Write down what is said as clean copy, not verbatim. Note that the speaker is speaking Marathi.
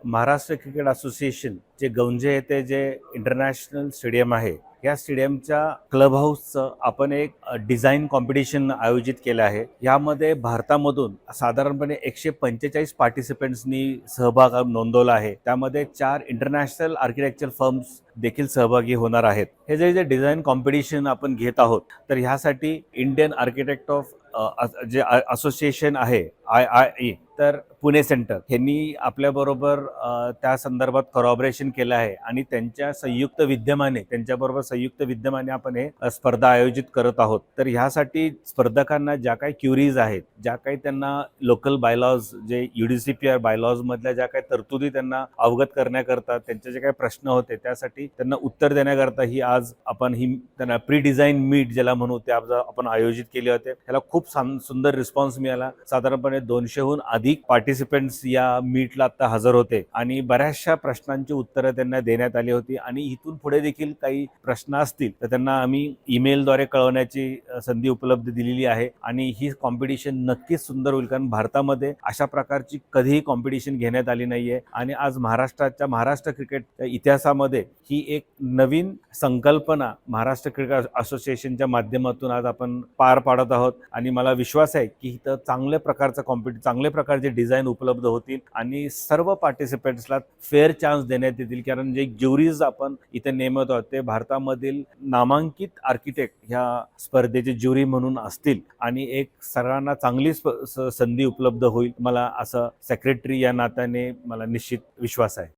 महाराष्ट्र क्रिकेट असोसिएशन जे गौंजे येथे जे इंटरनॅशनल स्टेडियम आहे, या स्टेडियमच्या क्लब हाऊसचं आपण एक डिझाईन कॉम्पिटिशन आयोजित केलं आहे। यामध्ये भारतामधून साधारणपणे 145 पार्टिसिपेंट्सनी सहभाग नोंदवला आहे। त्यामध्ये 4 इंटरनॅशनल आर्किटेक्चर फर्म्स देखील सहभागी होणार आहेत। हे जे डिझाईन कॉम्पिटिशन आपण घेत आहोत, तर ह्यासाठी इंडियन आर्किटेक्ट ऑफ जे असोसिएशन आहे IIA, तर पुणे सेंटर यांनी आपल्याबरोबर त्या संदर्भात कोलॅबोरेशन केलं आहे आणि त्यांच्याबरोबर संयुक्त विद्यमाने आपण हे स्पर्धा आयोजित करत आहोत। तर ह्यासाठी स्पर्धकांना ज्या काही क्युरीज आहेत, ज्या काही त्यांना लोकल बायलॉज जे UDCPR बायलॉज मधल्या ज्या काही तरतुदी त्यांना अवगत करण्याकरता त्यांचे जे काही प्रश्न होते, त्यासाठी त्यांना उत्तर देण्याकरता ही आज आपण त्यांना प्री डिझाईन मीट ज्याला म्हणू ते आपण आयोजित केले होते। त्याला खूप सुंदर रिस्पॉन्स मिळाला। साधारणपणे 200हून अधिक पार्टिसिपेंट्स या मीटला आता हजर होते आणि बऱ्याचशा प्रश्नांची उत्तरं त्यांना देण्यात आली होती आणि इथून पुढे देखील काही प्रश्न असतील तर त्यांना आम्ही ईमेलद्वारे कळवण्याची संधी उपलब्ध दिलेली आहे आणि ही कॉम्पिटिशन नक्कीच सुंदर होईल, कारण भारतामध्ये अशा प्रकारची कधीही कॉम्पिटिशन घेण्यात आली नाहीये आणि आज महाराष्ट्र क्रिकेट इतिहासामध्ये ही एक नवीन संकल्पना महाराष्ट्र क्रिकेट असोसिएशनच्या माध्यमातून आज आपण पार पाडत आहोत आणि मला विश्वास आहे की इथं चांगल्या प्रकारचे डिझाईन उपलब्ध होतील आणि सर्व पार्टिसिपेंट्सला फेअर चान्स देण्यात येतील, कारण जे ज्युरीज आपण इथे नेमत आहोत ते भारतामधील नामांकित आर्किटेक्ट ह्या स्पर्धेचे ज्युरी म्हणून असतील आणि एक सर्वांना चांगली संधी उपलब्ध होईल। मला असं सेक्रेटरी या नात्याने मला निश्चित विश्वास आहे।